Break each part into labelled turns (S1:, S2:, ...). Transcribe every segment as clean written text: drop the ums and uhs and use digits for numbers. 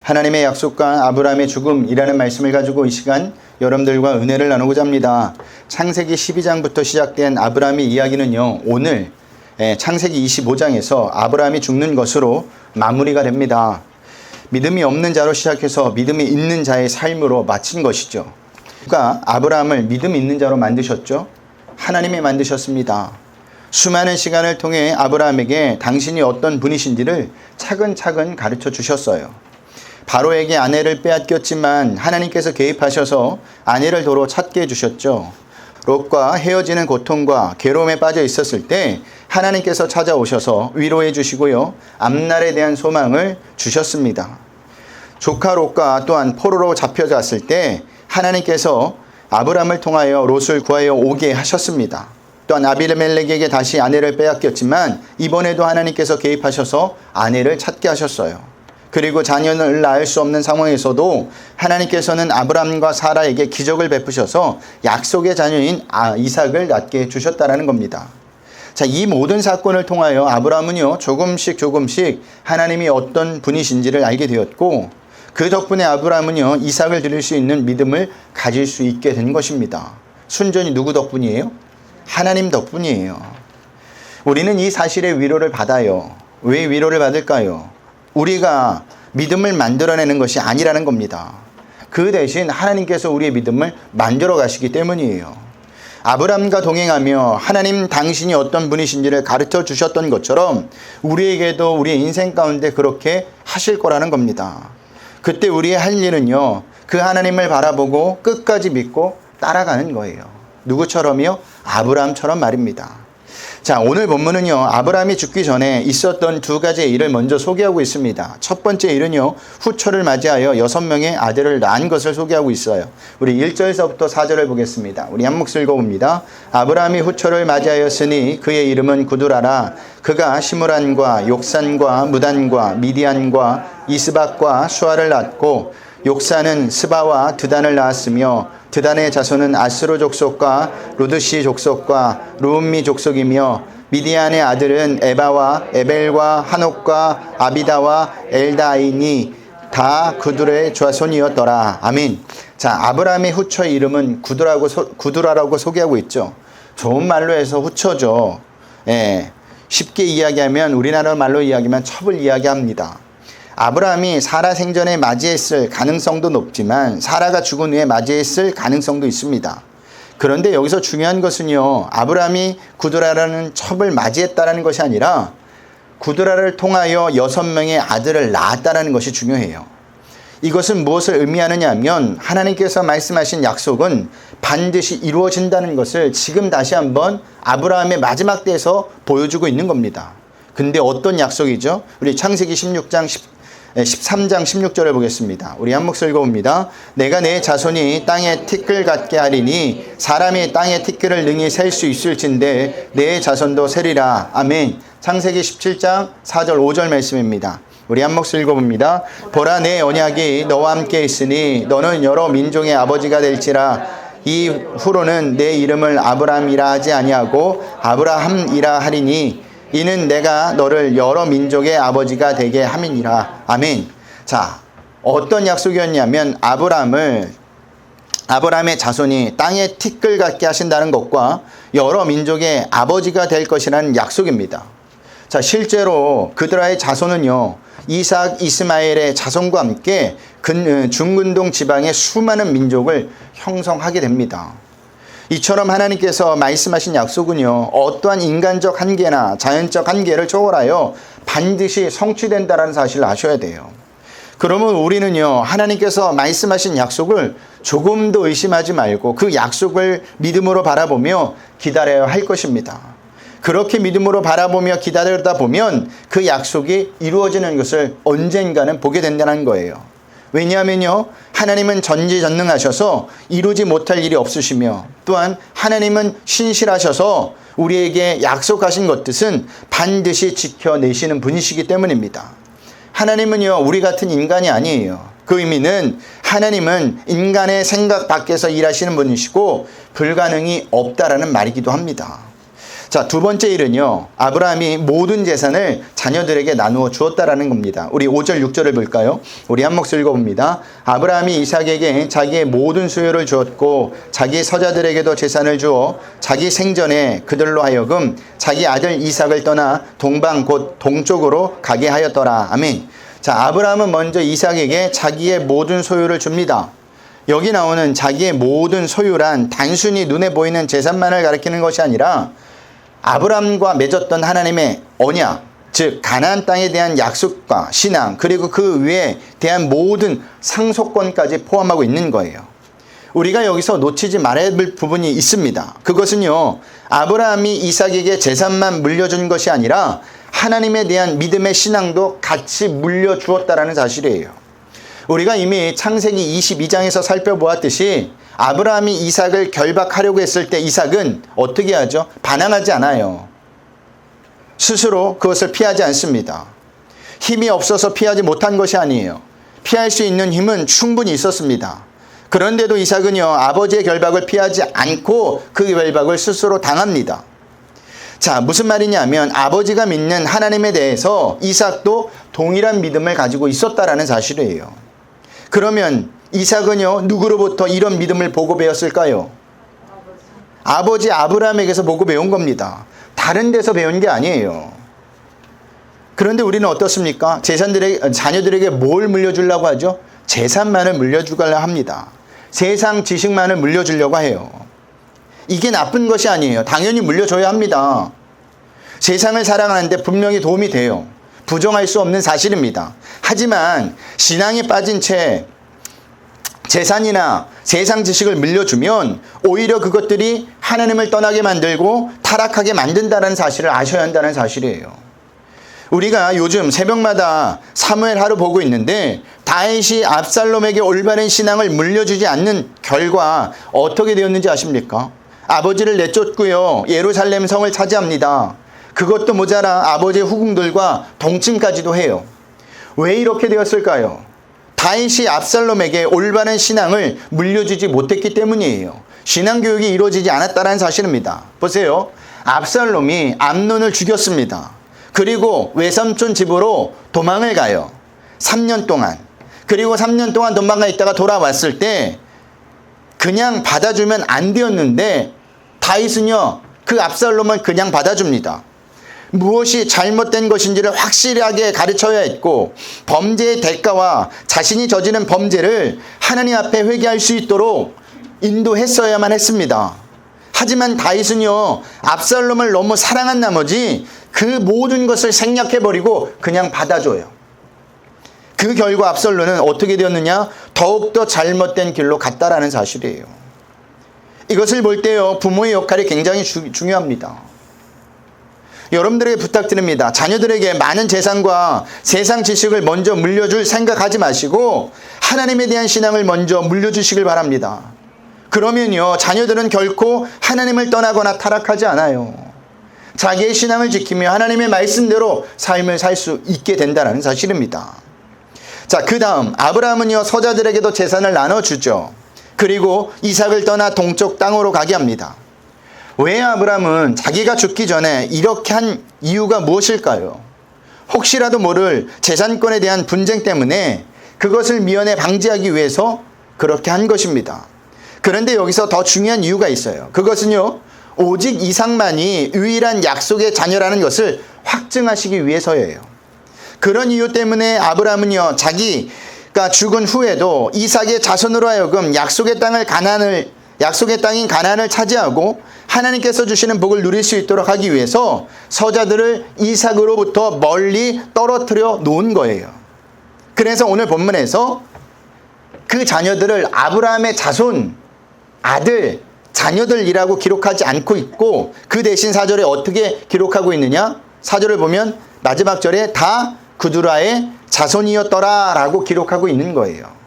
S1: 하나님의 약속과 아브라함의 죽음이라는 말씀을 가지고 이 시간 여러분들과 은혜를 나누고자 합니다. 창세기 12장부터 시작된 아브라함의 이야기는요, 오늘 창세기 25장에서 아브라함이 죽는 것으로 마무리가 됩니다. 믿음이 없는 자로 시작해서 믿음이 있는 자의 삶으로 마친 것이죠. 누가 아브라함을 믿음 있는 자로 만드셨죠? 하나님이 만드셨습니다. 수많은 시간을 통해 아브라함에게 당신이 어떤 분이신지를 차근차근 가르쳐 주셨어요. 바로에게 아내를 빼앗겼지만 하나님께서 개입하셔서 아내를 도로 찾게 해주셨죠. 롯과 헤어지는 고통과 괴로움에 빠져 있었을 때 하나님께서 찾아오셔서 위로해 주시고요, 앞날에 대한 소망을 주셨습니다. 조카 롯과 또한 포로로 잡혀갔을 때 하나님께서 아브라함을 통하여 롯을 구하여 오게 하셨습니다. 또한 아비멜렉에게 다시 아내를 빼앗겼지만 이번에도 하나님께서 개입하셔서 아내를 찾게 하셨어요. 그리고 자녀를 낳을 수 없는 상황에서도 하나님께서는 아브라함과 사라에게 기적을 베푸셔서 약속의 자녀인 이삭을 낳게 해주셨다는 겁니다. 자, 이 모든 사건을 통하여 아브라함은요, 조금씩 하나님이 어떤 분이신지를 알게 되었고, 그 덕분에 아브라함은요, 이삭을 드릴 수 있는 믿음을 가질 수 있게 된 것입니다. 순전히 누구 덕분이에요? 하나님 덕분이에요. 우리는 이 사실의 위로를 받아요. 왜 위로를 받을까요? 우리가 믿음을 만들어내는 것이 아니라는 겁니다. 그 대신 하나님께서 우리의 믿음을 만들어 가시기 때문이에요. 아브라함과 동행하며 하나님 당신이 어떤 분이신지를 가르쳐 주셨던 것처럼 우리에게도 우리의 인생 가운데 그렇게 하실 거라는 겁니다. 그때 우리의 할 일은요, 그 하나님을 바라보고 끝까지 믿고 따라가는 거예요. 누구처럼요? 아브라함처럼 말입니다. 자, 오늘 본문은요, 아브라함이 죽기 전에 있었던 두 가지의 일을 먼저 소개하고 있습니다. 첫 번째 일은요, 후처를 맞이하여 6명의 아들을 낳은 것을 소개하고 있어요. 우리 1절에서부터 4절을 보겠습니다. 우리 한 몫을 읽어봅니다. 아브라함이 후처를 맞이하였으니 그의 이름은 구두라라. 그가 시므란과 욕산과 무단과 미디안과 이스박과 수아를 낳았고, 욕산은 스바와 드단을 낳았으며 드단의 자손은 아스로 족속과 루드시 족속과 루음미 족속이며 미디안의 아들은 에바와 에벨과 한옥과 아비다와 엘다이니 다 구두라의 자손이었더라. 아멘. 자, 아브라함의 후처의 이름은 구두라라고 소개하고 있죠. 좋은 말로 해서 후처죠. 쉽게 이야기하면, 우리나라 말로 이야기하면 첩을 이야기합니다. 아브라함이 사라 생전에 맞이했을 가능성도 높지만 사라가 죽은 후에 맞이했을 가능성도 있습니다. 그런데 여기서 중요한 것은요, 아브라함이 구두라라는 첩을 맞이했다는 것이 아니라 구두라를 통하여 6명의 아들을 낳았다는 것이 중요해요. 이것은 무엇을 의미하느냐 하면, 하나님께서 말씀하신 약속은 반드시 이루어진다는 것을 지금 다시 한번 아브라함의 마지막 때에서 보여주고 있는 겁니다. 근데 어떤 약속이죠? 우리 창세기 13장 16절을 보겠습니다. 우리 한 몫을 읽어봅니다. 내가 내 자손이 땅에 티끌 같게 하리니 사람이 땅에 티끌을 능히 셀 수 있을진데 내 자손도 세리라. 아멘. 창세기 17장 4절 5절 말씀입니다. 우리 한 몫을 읽어봅니다. 보라, 내 언약이 너와 함께 있으니 너는 여러 민족의 아버지가 될지라. 이후로는 내 이름을 아브라함이라 하지 아니하고 아브라함이라 하리니 이는 내가 너를 여러 민족의 아버지가 되게 함이니라. 아멘. 자, 어떤 약속이었냐면 아브라함의 자손이 땅에 티끌 같게 하신다는 것과 여러 민족의 아버지가 될 것이라는 약속입니다. 자, 실제로 그들의 자손은요, 이삭, 이스마엘의 자손과 함께 중근동 지방의 수많은 민족을 형성하게 됩니다. 이처럼 하나님께서 말씀하신 약속은요, 어떠한 인간적 한계나 자연적 한계를 초월하여 반드시 성취된다는 사실을 아셔야 돼요. 그러면 우리는요, 하나님께서 말씀하신 약속을 조금도 의심하지 말고 그 약속을 믿음으로 바라보며 기다려야 할 것입니다. 그렇게 믿음으로 바라보며 기다리다 보면 그 약속이 이루어지는 것을 언젠가는 보게 된다는 거예요. 왜냐하면요, 하나님은 전지전능하셔서 이루지 못할 일이 없으시며, 또한 하나님은 신실하셔서 우리에게 약속하신 것들은 반드시 지켜내시는 분이시기 때문입니다. 하나님은요, 우리 같은 인간이 아니에요. 그 의미는 하나님은 인간의 생각 밖에서 일하시는 분이시고 불가능이 없다라는 말이기도 합니다. 자, 두 번째 일은요. 아브라함이 모든 재산을 자녀들에게 나누어 주었다라는 겁니다. 우리 5절, 6절을 볼까요? 우리 한 목소리 읽어봅니다. 아브라함이 이삭에게 자기의 모든 수요를 주었고 자기 서자들에게도 재산을 주어 자기 생전에 그들로 하여금 자기 아들 이삭을 떠나 동방 곧 동쪽으로 가게 하였더라. 아멘. 자, 아브라함은 먼저 이삭에게 자기의 모든 소유를 줍니다. 여기 나오는 자기의 모든 소유란 단순히 눈에 보이는 재산만을 가리키는 것이 아니라 아브라함과 맺었던 하나님의 언약, 즉 가나안 땅에 대한 약속과 신앙, 그리고 그 위에 대한 모든 상속권까지 포함하고 있는 거예요. 우리가 여기서 놓치지 말아야 할 부분이 있습니다. 그것은요, 아브라함이 이삭에게 재산만 물려준 것이 아니라 하나님에 대한 믿음의 신앙도 같이 물려주었다라는 사실이에요. 우리가 이미 창세기 22장에서 살펴보았듯이 아브라함이 이삭을 결박하려고 했을 때 이삭은 어떻게 하죠? 반항하지 않아요. 스스로 그것을 피하지 않습니다. 힘이 없어서 피하지 못한 것이 아니에요. 피할 수 있는 힘은 충분히 있었습니다. 그런데도 이삭은요, 아버지의 결박을 피하지 않고 그 결박을 스스로 당합니다. 자, 무슨 말이냐면 아버지가 믿는 하나님에 대해서 이삭도 동일한 믿음을 가지고 있었다라는 사실이에요. 그러면 이삭은요, 누구로부터 이런 믿음을 보고 배웠을까요? 아버지 아브라함에게서 보고 배운 겁니다. 다른 데서 배운 게 아니에요. 그런데 우리는 어떻습니까? 자녀들에게 뭘 물려주려고 하죠? 재산만을 물려주려고 합니다. 세상 지식만을 물려주려고 해요. 이게 나쁜 것이 아니에요. 당연히 물려줘야 합니다. 세상을 살아가는데 분명히 도움이 돼요. 부정할 수 없는 사실입니다. 하지만 신앙에 빠진 채 재산이나 세상 지식을 물려주면 오히려 그것들이 하나님을 떠나게 만들고 타락하게 만든다는 사실을 아셔야 한다는 사실이에요. 우리가 요즘 새벽마다 사무엘 하루 보고 있는데 다윗이 압살롬에게 올바른 신앙을 물려주지 않는 결과 어떻게 되었는지 아십니까? 아버지를 내쫓고요, 예루살렘 성을 차지합니다. 그것도 모자라 아버지의 후궁들과 동침까지도 해요. 왜 이렇게 되었을까요? 다윗이 압살롬에게 올바른 신앙을 물려주지 못했기 때문이에요. 신앙교육이 이루어지지 않았다는 사실입니다. 보세요. 압살롬이 암논을 죽였습니다. 그리고 외삼촌 집으로 도망을 가요. 3년 동안. 그리고 3년 동안 도망가 있다가 돌아왔을 때 그냥 받아주면 안 되었는데 다윗은요, 그 압살롬을 그냥 받아줍니다. 무엇이 잘못된 것인지를 확실하게 가르쳐야 했고 범죄의 대가와 자신이 저지른 범죄를 하나님 앞에 회개할 수 있도록 인도했어야만 했습니다. 하지만 다윗은요, 압살롬을 너무 사랑한 나머지 그 모든 것을 생략해버리고 그냥 받아줘요. 그 결과 압살롬은 어떻게 되었느냐? 더욱더 잘못된 길로 갔다라는 사실이에요. 이것을 볼 때요, 부모의 역할이 굉장히 중요합니다. 여러분들에게 부탁드립니다. 자녀들에게 많은 재산과 세상 지식을 먼저 물려줄 생각하지 마시고 하나님에 대한 신앙을 먼저 물려주시길 바랍니다. 그러면요, 자녀들은 결코 하나님을 떠나거나 타락하지 않아요. 자기의 신앙을 지키며 하나님의 말씀대로 삶을 살 수 있게 된다는 사실입니다. 자, 그 다음 아브라함은요, 서자들에게도 재산을 나눠주죠. 그리고 이삭을 떠나 동쪽 땅으로 가게 합니다. 왜 아브라함은 자기가 죽기 전에 이렇게 한 이유가 무엇일까요? 혹시라도 모를 재산권에 대한 분쟁 때문에 그것을 미연에 방지하기 위해서 그렇게 한 것입니다. 그런데 여기서 더 중요한 이유가 있어요. 그것은요, 오직 이삭만이 유일한 약속의 자녀라는 것을 확증하시기 위해서예요. 그런 이유 때문에 아브라함은요, 자기가 죽은 후에도 이삭의 자손으로 하여금 약속의 땅인 가나안을 차지하고 하나님께서 주시는 복을 누릴 수 있도록 하기 위해서 서자들을 이삭으로부터 멀리 떨어뜨려 놓은 거예요. 그래서 오늘 본문에서 그 자녀들을 아브라함의 자손, 아들, 자녀들이라고 기록하지 않고 있고 그 대신 4절에 어떻게 기록하고 있느냐? 4절을 보면 마지막 절에 다 구두라의 자손이었더라 라고 기록하고 있는 거예요.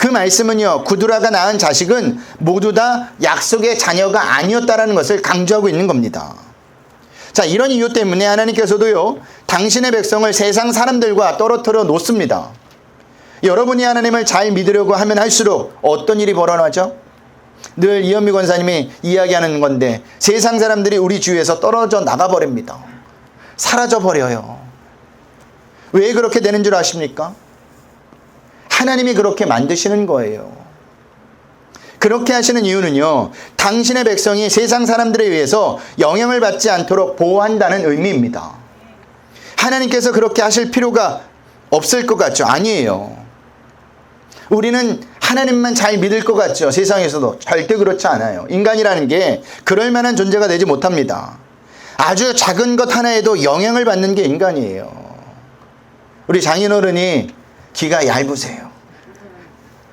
S1: 그 말씀은요, 구두라가 낳은 자식은 모두 다 약속의 자녀가 아니었다라는 것을 강조하고 있는 겁니다. 자, 이런 이유 때문에 하나님께서도요, 당신의 백성을 세상 사람들과 떨어뜨려 놓습니다. 여러분이 하나님을 잘 믿으려고 하면 할수록 어떤 일이 벌어나죠? 늘 이현미 권사님이 이야기하는 건데 세상 사람들이 우리 주위에서 떨어져 나가버립니다. 사라져버려요. 왜 그렇게 되는 줄 아십니까? 하나님이 그렇게 만드시는 거예요. 그렇게 하시는 이유는요, 당신의 백성이 세상 사람들에 의해서 영향을 받지 않도록 보호한다는 의미입니다. 하나님께서 그렇게 하실 필요가 없을 것 같죠? 아니에요. 우리는 하나님만 잘 믿을 것 같죠? 세상에서도 절대 그렇지 않아요. 인간이라는 게 그럴 만한 존재가 되지 못합니다. 아주 작은 것 하나에도 영향을 받는 게 인간이에요. 우리 장인어른이 귀가 얇으세요.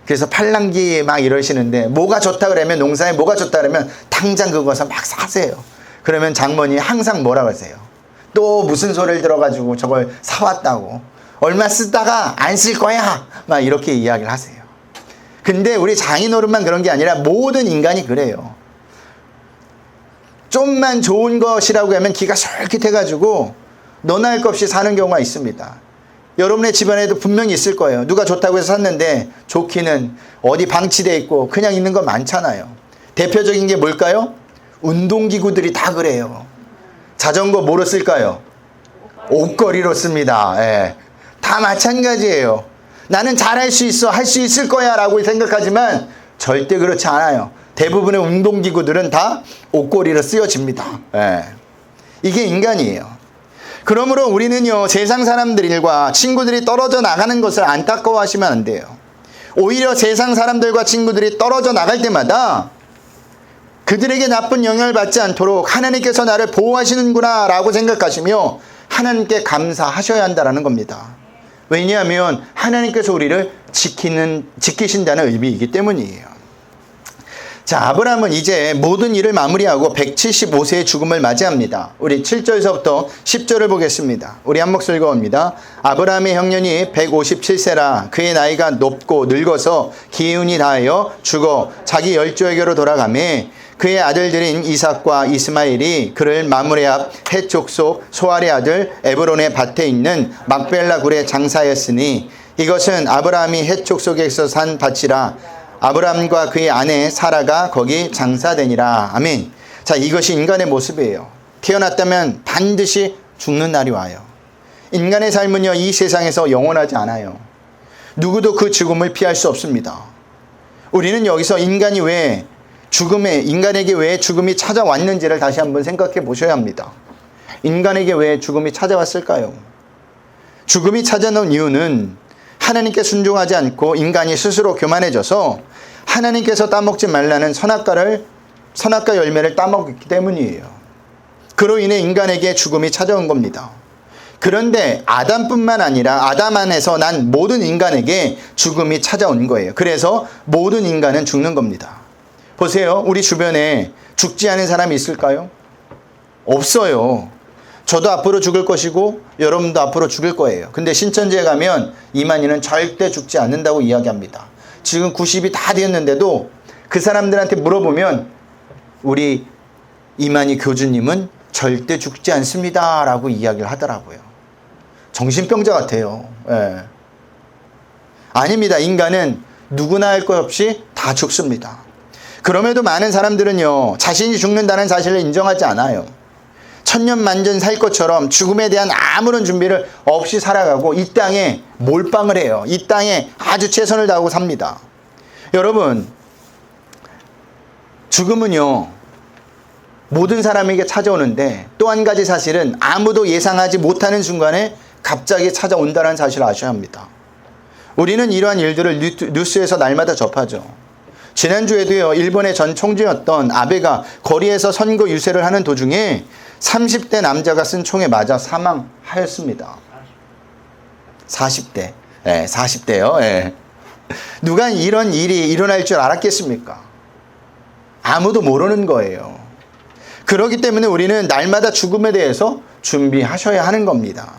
S1: 그래서 팔랑귀 막 이러시는데 뭐가 좋다 그러면, 농사에 뭐가 좋다 그러면 당장 그거서 막 사세요. 그러면 장모님 항상 뭐라 그러세요? 또 무슨 소리를 들어가지고 저걸 사왔다고, 얼마 쓰다가 안 쓸 거야, 막 이렇게 이야기를 하세요. 근데 우리 장인어른만 그런 게 아니라 모든 인간이 그래요. 좀만 좋은 것이라고 하면 기가 솔깃해가지고 너나 할 것 없이 사는 경우가 있습니다. 여러분의 집안에도 분명히 있을 거예요. 누가 좋다고 해서 샀는데 좋기는 어디 방치되어 있고 그냥 있는 거 많잖아요. 대표적인 게 뭘까요? 운동기구들이 다 그래요. 자전거 뭐로 쓸까요? 옷걸이로 씁니다. 예. 다 마찬가지예요. 나는 잘할 수 있어, 할 수 있을 거야 라고 생각하지만 절대 그렇지 않아요. 대부분의 운동기구들은 다 옷걸이로 쓰여집니다. 예. 이게 인간이에요. 그러므로 우리는요, 세상 사람들과 친구들이 떨어져 나가는 것을 안타까워하시면 안 돼요. 오히려 세상 사람들과 친구들이 떨어져 나갈 때마다 그들에게 나쁜 영향을 받지 않도록 하나님께서 나를 보호하시는구나 라고 생각하시며 하나님께 감사하셔야 한다는 겁니다. 왜냐하면 하나님께서 우리를 지키신다는 의미이기 때문이에요. 자, 아브라함은 이제 모든 일을 마무리하고 175세의 죽음을 맞이합니다. 우리 7절에서부터 10절을 보겠습니다. 우리 한 목소리 읽어봅니다. 아브라함의 형년이 157세라 그의 나이가 높고 늙어서 기운이 다하여 죽어 자기 열조에게로 돌아가매 그의 아들들인 이삭과 이스마엘이 그를 마므레 앞 헷 족속 소알의 아들 에브론의 밭에 있는 막벨라 굴에 장사하였으니 이것은 아브라함이 헷 족속에서 산 밭이라 아브라함과 그의 아내 사라가 거기 장사되니라. 아멘. 자, 이것이 인간의 모습이에요. 태어났다면 반드시 죽는 날이 와요. 인간의 삶은요, 이 세상에서 영원하지 않아요. 누구도 그 죽음을 피할 수 없습니다. 우리는 여기서 인간에게 왜 죽음이 찾아왔는지를 다시 한번 생각해 보셔야 합니다. 인간에게 왜 죽음이 찾아왔을까요? 죽음이 찾아온 이유는 하나님께 순종하지 않고 인간이 스스로 교만해져서 하나님께서 따먹지 말라는 선악과 열매를 따먹기 때문이에요. 그로 인해 인간에게 죽음이 찾아온 겁니다. 그런데 아담뿐만 아니라 아담 안에서 난 모든 인간에게 죽음이 찾아온 거예요. 그래서 모든 인간은 죽는 겁니다. 보세요. 우리 주변에 죽지 않은 사람이 있을까요? 없어요. 저도 앞으로 죽을 것이고 여러분도 앞으로 죽을 거예요. 근데 신천지에 가면 이만희는 절대 죽지 않는다고 이야기합니다. 지금 90이 다 되었는데도 그 사람들한테 물어보면 우리 이만희 교주님은 절대 죽지 않습니다 라고 이야기를 하더라고요. 정신병자 같아요. 예. 아닙니다. 인간은 누구나 할 것 없이 다 죽습니다. 그럼에도 많은 사람들은요, 자신이 죽는다는 사실을 인정하지 않아요. 천년만년 살 것처럼 죽음에 대한 아무런 준비를 없이 살아가고 이 땅에 몰빵을 해요. 이 땅에 아주 최선을 다하고 삽니다. 여러분, 죽음은요, 모든 사람에게 찾아오는데 또 한 가지 사실은 아무도 예상하지 못하는 순간에 갑자기 찾아온다는 사실을 아셔야 합니다. 우리는 이러한 일들을 뉴스에서 날마다 접하죠. 지난주에도요, 일본의 전 총리였던 아베가 거리에서 선거 유세를 하는 도중에 30대 남자가 쓴 총에 맞아 사망하였습니다. 40대. 예, 40대요. 예. 누가 이런 일이 일어날 줄 알았겠습니까? 아무도 모르는 거예요. 그렇기 때문에 우리는 날마다 죽음에 대해서 준비하셔야 하는 겁니다.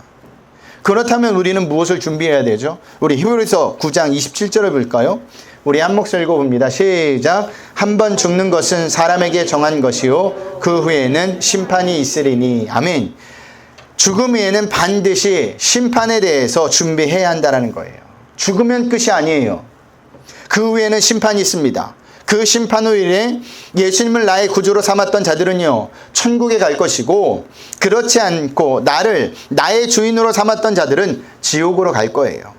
S1: 그렇다면 우리는 무엇을 준비해야 되죠? 우리 히브리서 9장 27절을 볼까요? 우리 한 목소리 읽어봅니다. 시작. 한 번 죽는 것은 사람에게 정한 것이요 그 후에는 심판이 있으리니. 아멘. 죽음 후에는 반드시 심판에 대해서 준비해야 한다는 거예요. 죽으면 끝이 아니에요. 그 후에는 심판이 있습니다. 그 심판 후일에 예수님을 나의 구주로 삼았던 자들은요, 천국에 갈 것이고, 그렇지 않고 나를 나의 주인으로 삼았던 자들은 지옥으로 갈 거예요.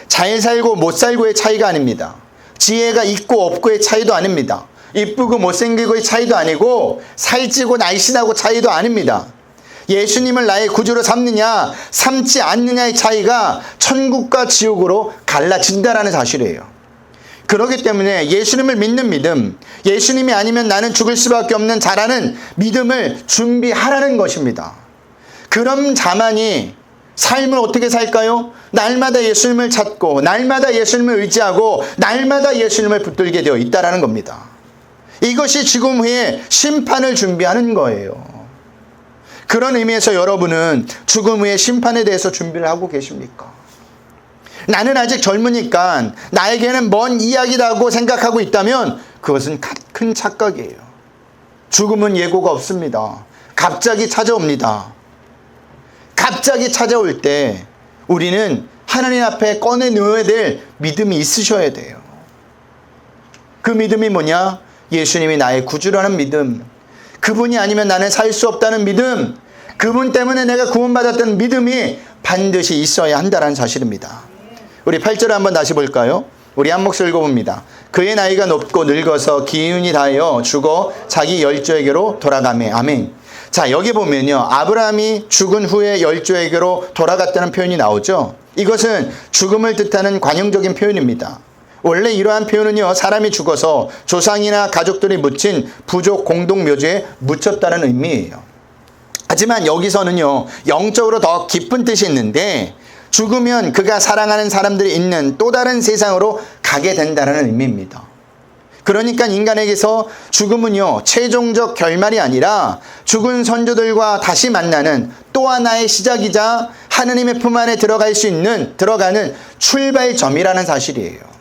S1: 잘 살고 못 살고의 차이가 아닙니다. 지혜가 있고 없고의 차이도 아닙니다. 이쁘고 못생기고의 차이도 아니고, 살찌고 날씬하고 차이도 아닙니다. 예수님을 나의 구주로 삼느냐 삼지 않느냐의 차이가 천국과 지옥으로 갈라진다라는 사실이에요. 그렇기 때문에 예수님을 믿는 믿음, 예수님이 아니면 나는 죽을 수밖에 없는 자라는 믿음을 준비하라는 것입니다. 그럼 자만이 삶을 어떻게 살까요? 날마다 예수님을 찾고, 날마다 예수님을 의지하고, 날마다 예수님을 붙들게 되어 있다라는 겁니다. 이것이 죽음 후에 심판을 준비하는 거예요. 그런 의미에서 여러분은 죽음 후의 심판에 대해서 준비를 하고 계십니까? 나는 아직 젊으니까 나에게는 먼 이야기라고 생각하고 있다면 그것은 큰 착각이에요. 죽음은 예고가 없습니다. 갑자기 찾아옵니다. 갑자기 찾아올 때 우리는 하나님 앞에 꺼내놓아야 될 믿음이 있으셔야 돼요. 그 믿음이 뭐냐? 예수님이 나의 구주라는 믿음, 그분이 아니면 나는 살 수 없다는 믿음, 그분 때문에 내가 구원받았다는 믿음이 반드시 있어야 한다는 사실입니다. 우리 8절을 한번 다시 볼까요? 우리 한 목소리 읽어봅니다. 그의 나이가 높고 늙어서 기운이 다하여 죽어 자기 열조에게로 돌아가매. 아멘. 자, 여기 보면요, 아브라함이 죽은 후에 열조에게로 돌아갔다는 표현이 나오죠. 이것은 죽음을 뜻하는 관용적인 표현입니다. 원래 이러한 표현은요, 사람이 죽어서 조상이나 가족들이 묻힌 부족 공동묘지에 묻혔다는 의미예요. 하지만 여기서는요, 영적으로 더 깊은 뜻이 있는데, 죽으면 그가 사랑하는 사람들이 있는 또 다른 세상으로 가게 된다는 의미입니다. 그러니까 인간에게서 죽음은요, 최종적 결말이 아니라 죽은 선조들과 다시 만나는 또 하나의 시작이자 하느님의 품 안에 들어가는 출발점이라는 사실이에요.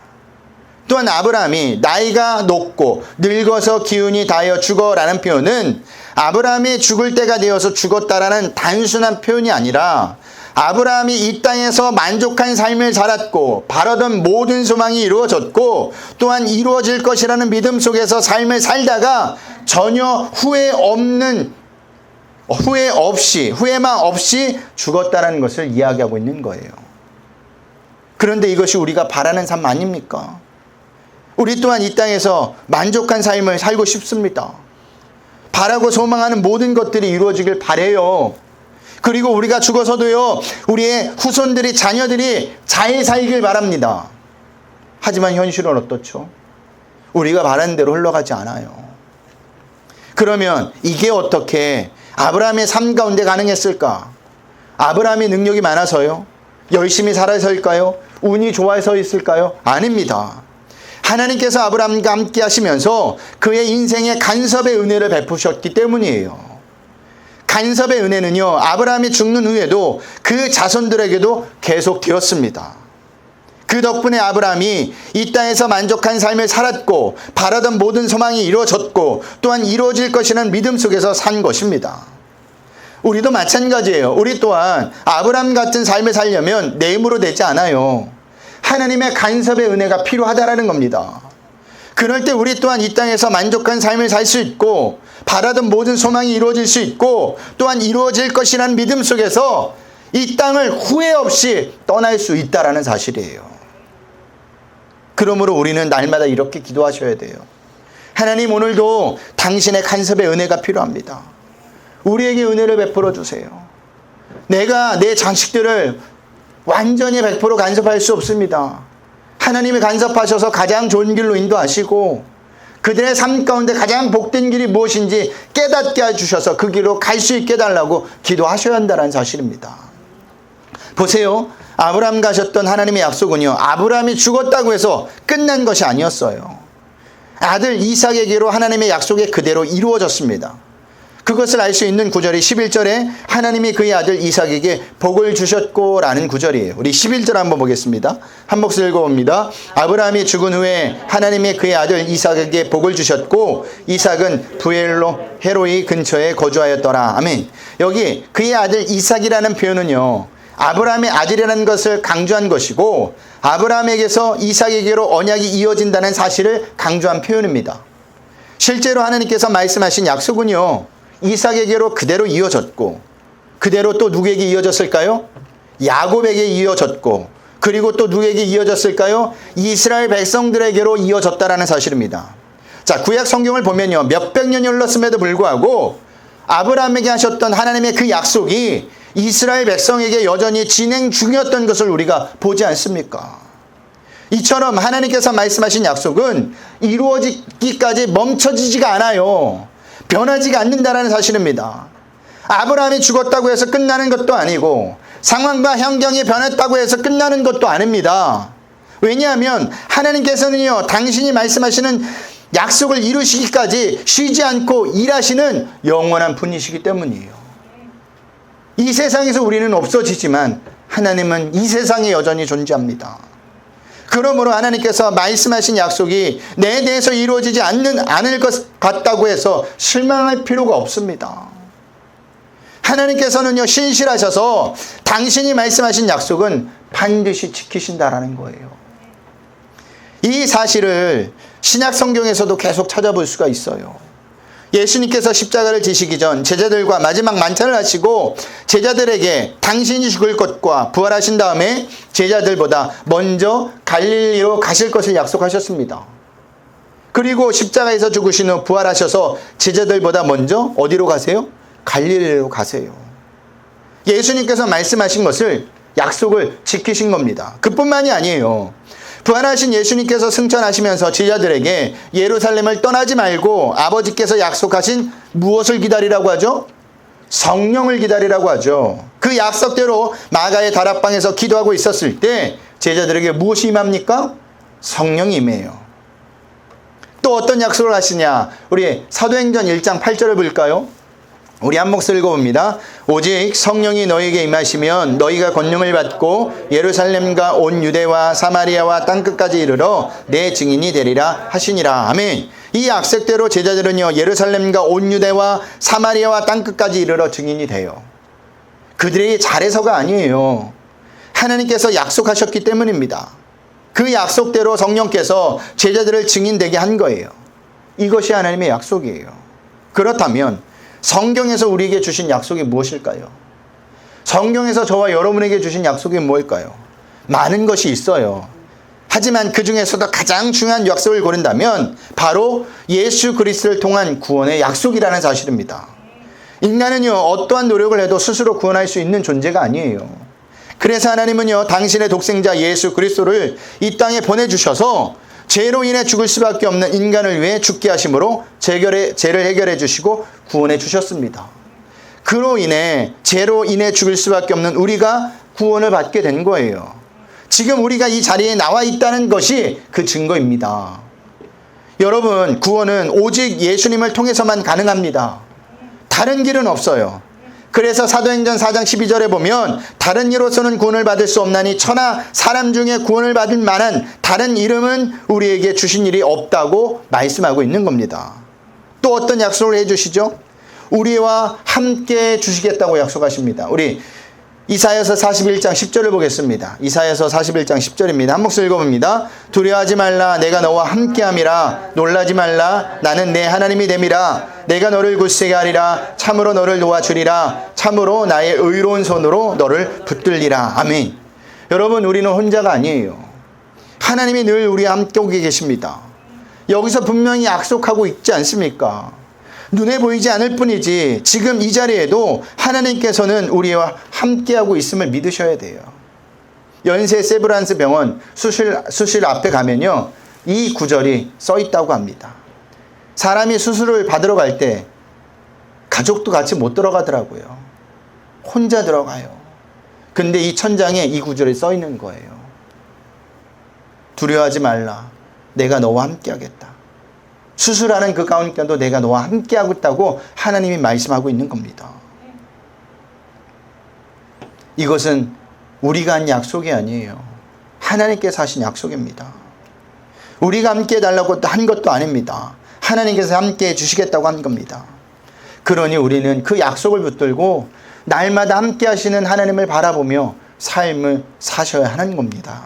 S1: 또한 아브라함이 나이가 높고 늙어서 기운이 다하여 죽어라는 표현은 아브라함이 죽을 때가 되어서 죽었다라는 단순한 표현이 아니라, 아브라함이 이 땅에서 만족한 삶을 살았고 바라던 모든 소망이 이루어졌고 또한 이루어질 것이라는 믿음 속에서 삶을 살다가 전혀 후회만 없이 죽었다는 것을 이야기하고 있는 거예요. 그런데 이것이 우리가 바라는 삶 아닙니까? 우리 또한 이 땅에서 만족한 삶을 살고 싶습니다. 바라고 소망하는 모든 것들이 이루어지길 바라요. 그리고 우리가 죽어서도요, 우리의 후손들이, 자녀들이 잘 살길 바랍니다. 하지만 현실은 어떻죠? 우리가 바라는 대로 흘러가지 않아요. 그러면 이게 어떻게 아브라함의 삶 가운데 가능했을까? 아브라함이 능력이 많아서요? 열심히 살아서일까요? 운이 좋아서 있을까요? 아닙니다. 하나님께서 아브라함과 함께 하시면서 그의 인생에 간섭의 은혜를 베푸셨기 때문이에요. 간섭의 은혜는요, 아브라함이 죽는 후에도 그 자손들에게도 계속 되었습니다. 그 덕분에 아브라함이 이 땅에서 만족한 삶을 살았고 바라던 모든 소망이 이루어졌고 또한 이루어질 것이라는 믿음 속에서 산 것입니다. 우리도 마찬가지예요. 우리 또한 아브라함 같은 삶을 살려면 내 힘으로 되지 않아요. 하나님의 간섭의 은혜가 필요하다라는 겁니다. 그럴 때 우리 또한 이 땅에서 만족한 삶을 살 수 있고 바라던 모든 소망이 이루어질 수 있고 또한 이루어질 것이라는 믿음 속에서 이 땅을 후회 없이 떠날 수 있다라는 사실이에요. 그러므로 우리는 날마다 이렇게 기도하셔야 돼요. 하나님, 오늘도 당신의 간섭의 은혜가 필요합니다. 우리에게 은혜를 베풀어 주세요. 내가 내 자식들을 완전히 100% 간섭할 수 없습니다. 하나님이 간섭하셔서 가장 좋은 길로 인도하시고 그들의 삶 가운데 가장 복된 길이 무엇인지 깨닫게 해주셔서 그 길로 갈 수 있게 해달라고 기도하셔야 한다는 사실입니다. 보세요. 아브라함 가셨던 하나님의 약속은요, 아브라함이 죽었다고 해서 끝난 것이 아니었어요. 아들 이삭에게로 하나님의 약속이 그대로 이루어졌습니다. 그것을 알 수 있는 구절이 11절에 하나님이 그의 아들 이삭에게 복을 주셨고 라는 구절이에요. 우리 11절 한번 보겠습니다. 한 목소리 읽어봅니다. 아브라함이 죽은 후에 하나님이 그의 아들 이삭에게 복을 주셨고 이삭은 부엘로 헤로이 근처에 거주하였더라. 아멘. 여기 그의 아들 이삭이라는 표현은요, 아브라함의 아들이라는 것을 강조한 것이고 아브라함에게서 이삭에게로 언약이 이어진다는 사실을 강조한 표현입니다. 실제로 하나님께서 말씀하신 약속은요, 이삭에게로 그대로 이어졌고 그대로 또 누구에게 이어졌을까요? 야곱에게 이어졌고 그리고 또 누구에게 이어졌을까요? 이스라엘 백성들에게로 이어졌다라는 사실입니다. 자, 구약 성경을 보면요, 몇백 년이 흘렀음에도 불구하고 아브라함에게 하셨던 하나님의 그 약속이 이스라엘 백성에게 여전히 진행 중이었던 것을 우리가 보지 않습니까? 이처럼 하나님께서 말씀하신 약속은 이루어지기까지 멈춰지지가 않아요. 변하지가 않는다라는 사실입니다. 아브라함이 죽었다고 해서 끝나는 것도 아니고 상황과 환경이 변했다고 해서 끝나는 것도 아닙니다. 왜냐하면 하나님께서는요, 당신이 말씀하시는 약속을 이루시기까지 쉬지 않고 일하시는 영원한 분이시기 때문이에요. 이 세상에서 우리는 없어지지만 하나님은 이 세상에 여전히 존재합니다. 그러므로 하나님께서 말씀하신 약속이 내 대해서 이루어지지 않을 것 같다고 해서 실망할 필요가 없습니다. 하나님께서는요, 신실하셔서 당신이 말씀하신 약속은 반드시 지키신다라는 거예요. 이 사실을 신약 성경에서도 계속 찾아볼 수가 있어요. 예수님께서 십자가를 지시기 전 제자들과 마지막 만찬을 하시고 제자들에게 당신이 죽을 것과 부활하신 다음에 제자들보다 먼저 갈릴리로 가실 것을 약속하셨습니다. 그리고 십자가에서 죽으신 후 부활하셔서 제자들보다 먼저 어디로 가세요? 갈릴리로 가세요. 예수님께서 말씀하신 것을 약속을 지키신 겁니다. 그뿐만이 아니에요. 부활하신 예수님께서 승천하시면서 제자들에게 예루살렘을 떠나지 말고 아버지께서 약속하신 무엇을 기다리라고 하죠? 성령을 기다리라고 하죠. 그 약속대로 마가의 다락방에서 기도하고 있었을 때 제자들에게 무엇이 임합니까? 성령이 임해요. 또 어떤 약속을 하시냐? 우리 사도행전 1장 8절을 볼까요? 우리 한 목소리 읽어봅니다. 오직 성령이 너희에게 임하시면 너희가 권능을 받고 예루살렘과 온 유대와 사마리아와 땅끝까지 이르러 내 증인이 되리라 하시니라. 아멘. 이 약속대로 제자들은요, 예루살렘과 온 유대와 사마리아와 땅끝까지 이르러 증인이 돼요. 그들이 잘해서가 아니에요. 하나님께서 약속하셨기 때문입니다. 그 약속대로 성령께서 제자들을 증인되게 한 거예요. 이것이 하나님의 약속이에요. 그렇다면 성경에서 우리에게 주신 약속이 무엇일까요? 성경에서 저와 여러분에게 주신 약속이 무엇일까요? 많은 것이 있어요. 하지만 그 중에서도 가장 중요한 약속을 고른다면 바로 예수 그리스도를 통한 구원의 약속이라는 사실입니다. 인간은요, 어떠한 노력을 해도 스스로 구원할 수 있는 존재가 아니에요. 그래서 하나님은요, 당신의 독생자 예수 그리스도를 이 땅에 보내주셔서 죄로 인해 죽을 수밖에 없는 인간을 위해 죽게 하심으로 죄를 해결해 주시고 구원해 주셨습니다. 그로 인해 죄로 인해 죽을 수밖에 없는 우리가 구원을 받게 된 거예요. 지금 우리가 이 자리에 나와 있다는 것이 그 증거입니다. 여러분, 구원은 오직 예수님을 통해서만 가능합니다. 다른 길은 없어요. 그래서 사도행전 4장 12절에 보면 다른 이로서는 구원을 받을 수 없나니 천하 사람 중에 구원을 받을 만한 다른 이름은 우리에게 주신 일이 없다고 말씀하고 있는 겁니다. 또 어떤 약속을 해주시죠? 우리와 함께 주시겠다고 약속하십니다. 우리 이사야서 41장 10절을 보겠습니다. 이사야서 41장 10절입니다. 한 목소리 읽어봅니다. 두려워하지 말라, 내가 너와 함께함이라. 놀라지 말라, 나는 내 하나님이 됨이라. 내가 너를 굳세게 하리라. 참으로 너를 도와주리라. 참으로 나의 의로운 손으로 너를 붙들리라. 아멘. 여러분, 우리는 혼자가 아니에요. 하나님이 늘 우리와 함께 오게 계십니다. 여기서 분명히 약속하고 있지 않습니까? 눈에 보이지 않을 뿐이지 지금 이 자리에도 하나님께서는 우리와 함께하고 있음을 믿으셔야 돼요. 연세 세브란스 병원 수실 앞에 가면요, 이 구절이 써 있다고 합니다. 사람이 수술을 받으러 갈 때 가족도 같이 못 들어가더라고요. 혼자 들어가요. 근데 이 천장에 이 구절이 써 있는 거예요. 두려워하지 말라, 내가 너와 함께하겠다. 수술하는 그 가운데도 내가 너와 함께하고 있다고 하나님이 말씀하고 있는 겁니다. 이것은 우리가 한 약속이 아니에요. 하나님께서 하신 약속입니다. 우리가 함께 해달라고 한 것도 아닙니다. 하나님께서 함께 해주시겠다고 한 겁니다. 그러니 우리는 그 약속을 붙들고 날마다 함께 하시는 하나님을 바라보며 삶을 사셔야 하는 겁니다.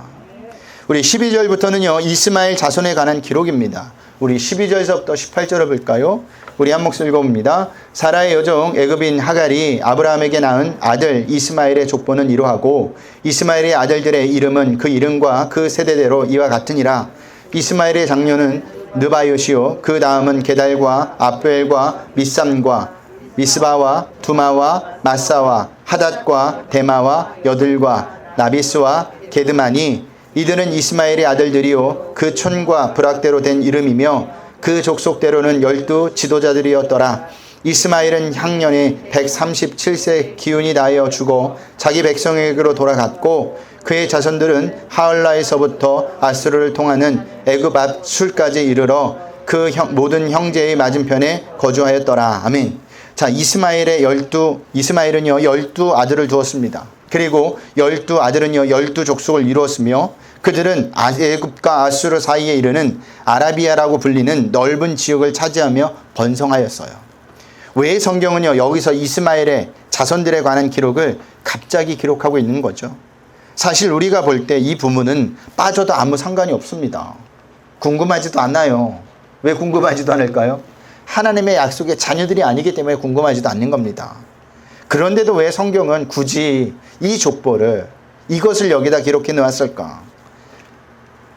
S1: 우리 12절부터는요, 이스마엘 자손에 관한 기록입니다. 우리 12절서부터 18절을 볼까요? 우리 한 목소리 읽어봅니다. 사라의 여종 애굽인 하갈이 아브라함에게 낳은 아들 이스마엘의 족보는 이러하고 이스마엘의 아들들의 이름은 그 이름과 그 세대대로 이와 같으니라. 이스마엘의 장녀는 느바요시요 그 다음은 게달과 아벨과 미삼과 미스바와 두마와 마사와 하닷과 데마와 여들과 나비스와 게드마니 이들은 이스마엘의 아들들이요 그 촌과 부락대로 된 이름이며 그 족속대로는 12 지도자들이었더라. 이스마엘은 향년에 137세 기운이 다하여 죽어 자기 백성에게로 돌아갔고 그의 자손들은 하을라에서부터 아수르를 통하는 애굽 앞 술까지 이르러 그 모든 형제의 맞은편에 거주하였더라. 아멘. 자, 이스마엘은요 12 아들을 두었습니다. 그리고 12 아들은요 12족속을 이루었으며 그들은 애굽과 아수르 사이에 이르는 아라비아라고 불리는 넓은 지역을 차지하며 번성하였어요. 왜 성경은요 여기서 이스마엘의 자손들에 관한 기록을 갑자기 기록하고 있는 거죠? 사실 우리가 볼 때 이 부분은 빠져도 아무 상관이 없습니다. 궁금하지도 않아요. 왜 궁금하지도 않을까요? 하나님의 약속의 자녀들이 아니기 때문에 궁금하지도 않는 겁니다. 그런데도 왜 성경은 굳이 이 족보를 이것을 여기다 기록해 놓았을까?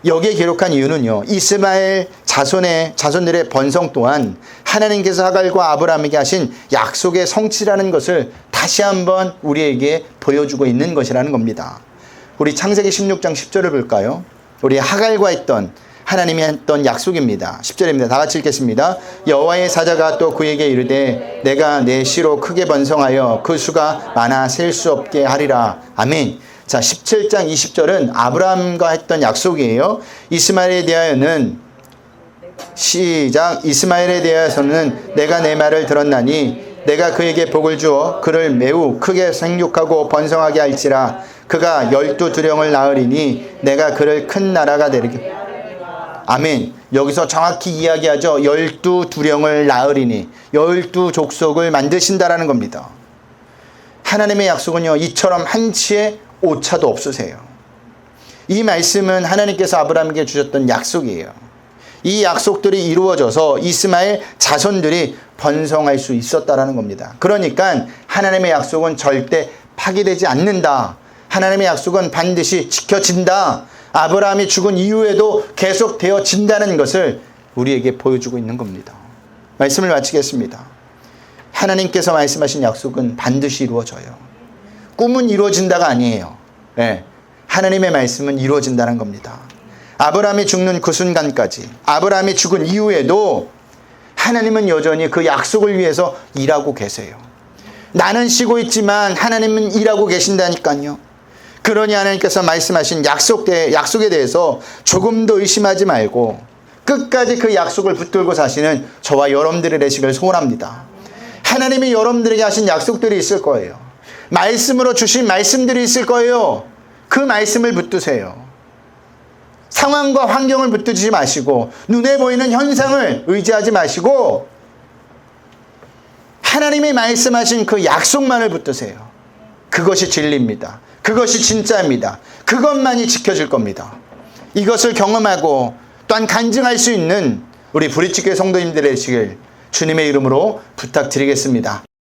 S1: 여기에 기록한 이유는요, 이스마엘 자손들의 번성 또한 하나님께서 하갈과 아브라함에게 하신 약속의 성취라는 것을 다시 한번 우리에게 보여주고 있는 것이라는 겁니다. 우리 창세기 16장 10절을 볼까요? 우리 하갈과 했던 하나님이 했던 약속입니다. 10절입니다. 다 같이 읽겠습니다. 여호와의 사자가 또 그에게 이르되 내가 내 씨로 크게 번성하여 그 수가 많아 셀 수 없게 하리라. 아멘. 자, 17장 20절은 아브라함과 했던 약속이에요. 이스마엘에 대하여는 시작. 이스마엘에 대해서는 내가 내 말을 들었나니 내가 그에게 복을 주어 그를 매우 크게 생육하고 번성하게 할지라. 그가 12두령을 낳으리니 내가 그를 큰 나라가 되리게. 아멘. 여기서 정확히 이야기하죠. 12두령을 낳으리니 12족속을 만드신다라는 겁니다. 하나님의 약속은요 이처럼 한치의 오차도 없으세요. 이 말씀은 하나님께서 아브라함에게 주셨던 약속이에요. 이 약속들이 이루어져서 이스마엘 자손들이 번성할 수 있었다라는 겁니다. 그러니까 하나님의 약속은 절대 파기되지 않는다. 하나님의 약속은 반드시 지켜진다. 아브라함이 죽은 이후에도 계속 되어진다는 것을 우리에게 보여주고 있는 겁니다. 말씀을 마치겠습니다. 하나님께서 말씀하신 약속은 반드시 이루어져요. 꿈은 이루어진다가 아니에요. 네. 하나님의 말씀은 이루어진다는 겁니다. 아브라함이 죽는 그 순간까지, 아브라함이 죽은 이후에도 하나님은 여전히 그 약속을 위해서 일하고 계세요. 나는 쉬고 있지만 하나님은 일하고 계신다니까요. 그러니 하나님께서 말씀하신 약속에 대해서 조금도 의심하지 말고 끝까지 그 약속을 붙들고 사시는 저와 여러분들이 되시길 소원합니다. 하나님이 여러분들에게 하신 약속들이 있을 거예요. 말씀으로 주신 말씀들이 있을 거예요. 그 말씀을 붙드세요. 상황과 환경을 붙들지 마시고 눈에 보이는 현상을 의지하지 마시고 하나님이 말씀하신 그 약속만을 붙드세요. 그것이 진리입니다. 그것이 진짜입니다. 그것만이 지켜질 겁니다. 이것을 경험하고 또한 간증할 수 있는 우리 브릿지교회 성도님들의 되시길 주님의 이름으로 부탁드리겠습니다.